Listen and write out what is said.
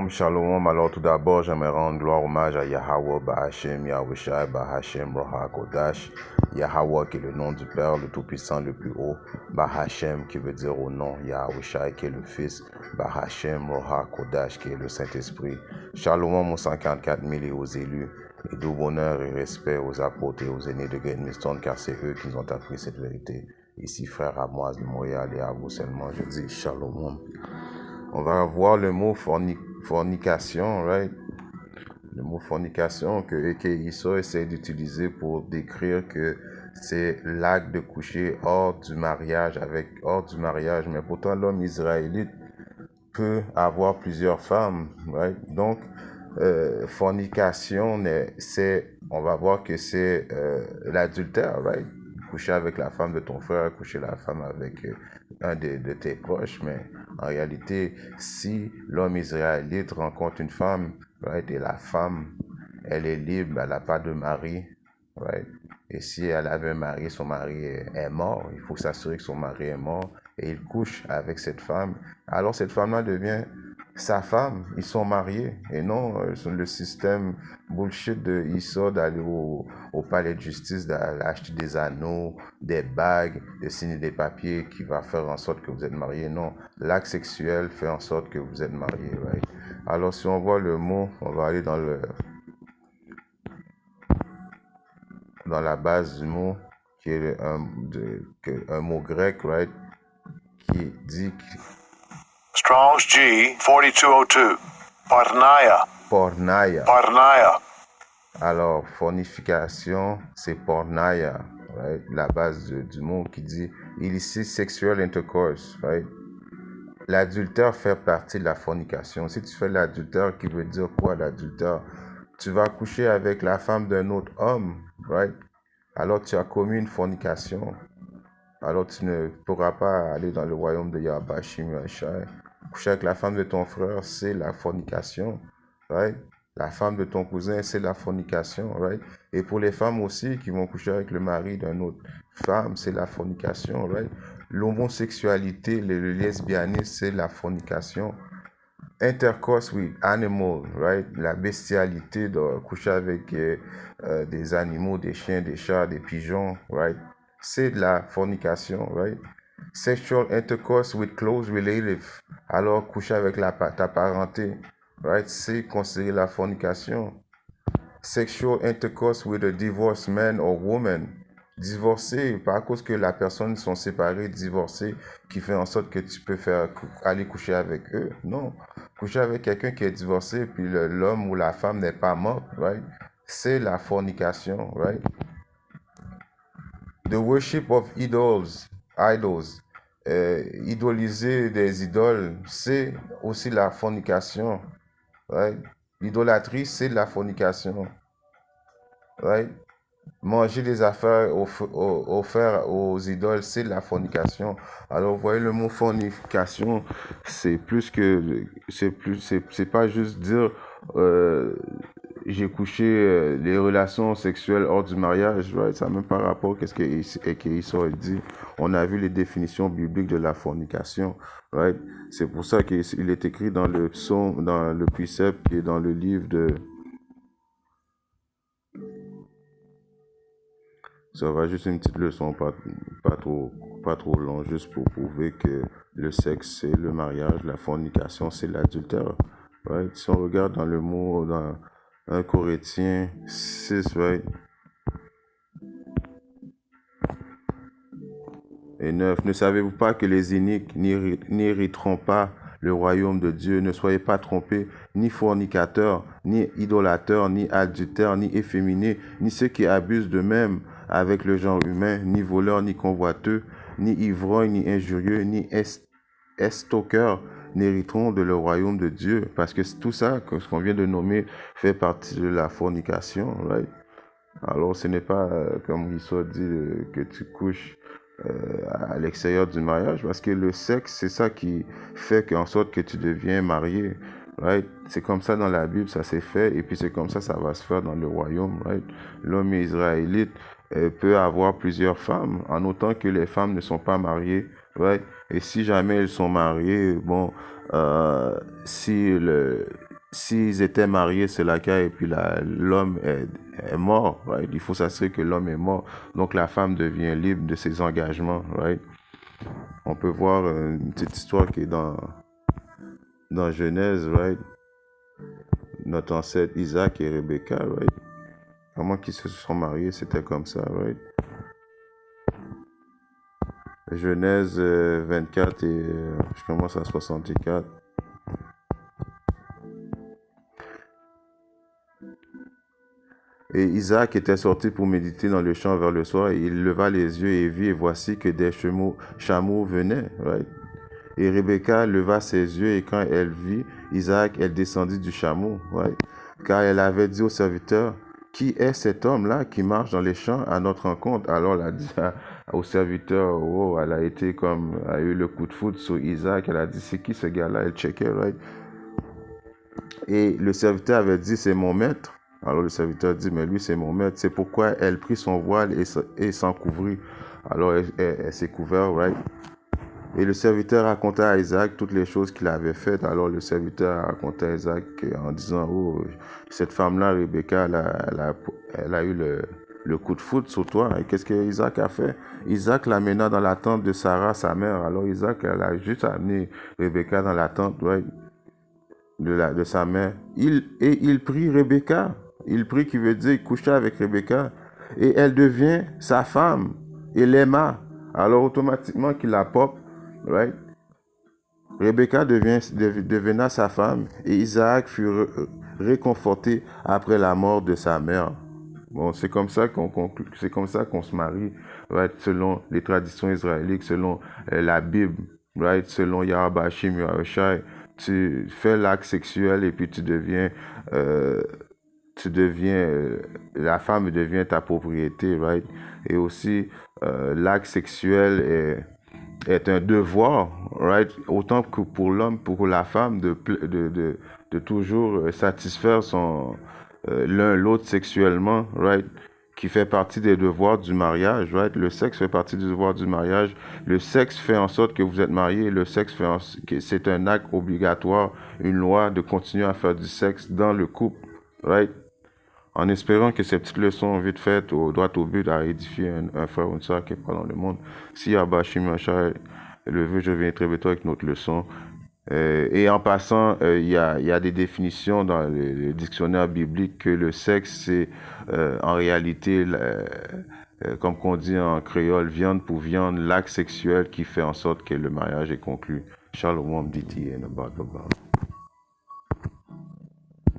Shalom. Alors tout d'abord, j'aimerais rendre gloire hommage à Yahweh, Bahashem, Yahushai, Bahashem, Roha Kodash. Yahweh qui est le nom du Père, le Tout-Puissant, le plus haut. Bahashem qui veut dire au nom. Yahushai qui est le Fils. Bahashem, Roha Kodash qui est le Saint-Esprit. Shalom aux 144 000 et aux élus. Et doux bonheur et respect aux apôtres et aux aînés de Great Millstone, car c'est eux qui nous ont appris cette vérité. Ici, frère Amoise de Montréal, et à vous seulement, je dis Shalom. On va voir le mot fornication, right? Le mot fornication que Issa essaie d'utiliser pour décrire que c'est l'acte de coucher hors du mariage, mais pourtant l'homme israélite peut avoir plusieurs femmes, right? Donc, fornication, on va voir que c'est l'adultère, right? Coucher avec la femme de ton frère, coucher la femme avec un de tes proches, mais en réalité, si l'homme israélite rencontre une femme, right, et la femme, elle est libre, elle n'a pas de mari, right? Et si elle avait un mari, son mari est mort, il faut s'assurer que son mari est mort, et il couche avec cette femme, alors cette femme-là devient sa femme, ils sont mariés, et non le système bullshit de Issa d'aller au palais de justice, d'acheter des anneaux, des bagues, de signer des papiers qui va faire en sorte que vous êtes mariés. Non, l'acte sexuel fait en sorte que vous êtes mariés, right? Alors si on voit le mot, on va aller dans la base du mot, qui est un mot grec, right, qui dit Strong's G 4202. Porneia. Porneia. Porneia. Alors, fornication, c'est porneia, right? La base du mot qui dit illicit sexual intercourse, right? L'adultère fait partie de la fornication. Si tu fais l'adultère, qui veut dire quoi l'adultère? Tu vas coucher avec la femme d'un autre homme, right? Alors tu as commis une fornication. Alors tu ne pourras pas aller dans le royaume de Yahbashim Yahshai. Coucher avec la femme de ton frère, c'est la fornication, right? La femme de ton cousin, c'est la fornication, right? Et pour les femmes aussi qui vont coucher avec le mari d'une autre femme, c'est la fornication, right? L'homosexualité, le lesbianisme, c'est la fornication. Intercourse with animal, right? La bestialité de coucher avec des animaux, des chiens, des chats, des pigeons, right? C'est de la fornication, right? Sexual intercourse with close relative. Alors, coucher avec ta parenté, right? C'est considéré la fornication. Sexual intercourse with a divorced man or woman. Divorcé, pas à cause que la personne sont séparées, divorcées, qui fait en sorte que tu peux aller coucher avec eux. Non. Coucher avec quelqu'un qui est divorcé, puis l'homme ou la femme n'est pas mort, right? C'est la fornication, right? The worship of idols. Idoliser des idoles, c'est aussi la fornication, right? L'idolâtrie, c'est la fornication, right? Manger des affaires offertes aux idoles, c'est la fornication. Alors, vous voyez, le mot fornication, c'est pas juste dire j'ai couché les relations sexuelles hors du mariage, right? Ça n'a même pas rapport à ce qu'Issa dit. On a vu les définitions bibliques de la fornication, right? C'est pour ça qu'il est écrit dans le psaume, dans le précepte qui est dans le livre de... Ça va juste une petite leçon, pas trop long, juste pour prouver que le sexe, c'est le mariage, la fornication, c'est l'adultère, right? Si on regarde dans le mot, dans 1 Corinthiens 6, right? Et 9, ne savez-vous pas que les iniques n'hériteront pas le royaume de Dieu? Ne soyez pas trompés, ni fornicateurs, ni idolâteurs, ni adultères, ni efféminés, ni ceux qui abusent d'eux-mêmes avec le genre humain, ni voleurs, ni convoiteux, ni ivrognes, ni injurieux, ni estoqueurs n'hériteront de le royaume de Dieu. Parce que tout ça, ce qu'on vient de nommer, fait partie de la fornication, right? Alors ce n'est pas, comme il soit dit, que tu couches à l'extérieur du mariage, parce que le sexe, c'est ça qui fait en sorte que tu deviens marié, right? C'est comme ça dans la Bible, ça s'est fait, et puis c'est comme ça va se faire dans le royaume, right? L'homme israélite peut avoir plusieurs femmes, en autant que les femmes ne sont pas mariées, right? Et si jamais ils sont mariés, bon, si s'ils étaient mariés, c'est le cas, et puis l'homme est mort, right? Il faut s'assurer que l'homme est mort. Donc la femme devient libre de ses engagements, right? On peut voir une petite histoire qui est dans Genèse, right? Notre ancêtre Isaac et Rebecca, right? Comment qu'ils se sont mariés, c'était comme ça, right? Genèse 24 et je commence à 64. Et Isaac était sorti pour méditer dans le champ vers le soir, et il leva les yeux et vit, et voici que des chameaux venaient, right? Et Rebecca leva ses yeux, et quand elle vit Isaac, elle descendit du chameau, right? Car elle avait dit au serviteur, qui est cet homme-là qui marche dans les champs à notre rencontre? Alors elle a dit au serviteur, oh, elle a eu le coup de foudre sur Isaac, elle a dit, c'est qui ce gars-là? Elle checkait, right? Et le serviteur avait dit, c'est mon maître. Alors le serviteur dit, mais lui c'est mon maître. C'est pourquoi elle prit son voile et s'en couvrit. Alors elle s'est couverte, right? Et le serviteur raconta à Isaac toutes les choses qu'il avait faites. Alors le serviteur raconta à Isaac en disant, oh, cette femme-là, Rebecca, elle a eu le coup de foudre sur toi. Et qu'est-ce que Isaac a fait? Isaac l'amena dans la tente de Sarah, sa mère. Alors Isaac, elle a juste amené Rebecca dans la tente, right? De sa mère. Il prit Rebecca. Il prit, qui veut dire coucher avec Rebecca. Et elle devient sa femme. Et l'aima. Alors automatiquement qu'il la pop, right? Rebecca devena sa femme. Et Isaac fut réconforté après la mort de sa mère. Bon, c'est comme ça qu'on conclut, c'est comme ça qu'on se marie, right? Selon les traditions israélites, selon la Bible, right? Selon Yarabashim, Yahushai. Tu fais l'acte sexuel et puis la femme devient ta propriété, right? Et aussi, l'acte sexuel est un devoir, right? Autant que pour l'homme, pour la femme, de toujours satisfaire l'un l'autre sexuellement, right? Qui fait partie des devoirs du mariage, right? Le sexe fait partie du devoir du mariage. Le sexe fait en sorte que vous êtes mariés. Le sexe c'est un acte obligatoire, une loi de continuer à faire du sexe dans le couple, right? En espérant que ces petites leçons vite faites, droit au but, à édifier un frère ou une soeur qui est pas dans le monde. Si Abashim Yachai le veut, je viens très bientôt avec notre leçon. Et en passant, il y a des définitions dans le dictionnaire biblique que le sexe, c'est en réalité, comme qu'on dit en créole, viande pour viande, l'acte sexuel qui fait en sorte que le mariage est conclu. Shalom, Diti, et Nabad.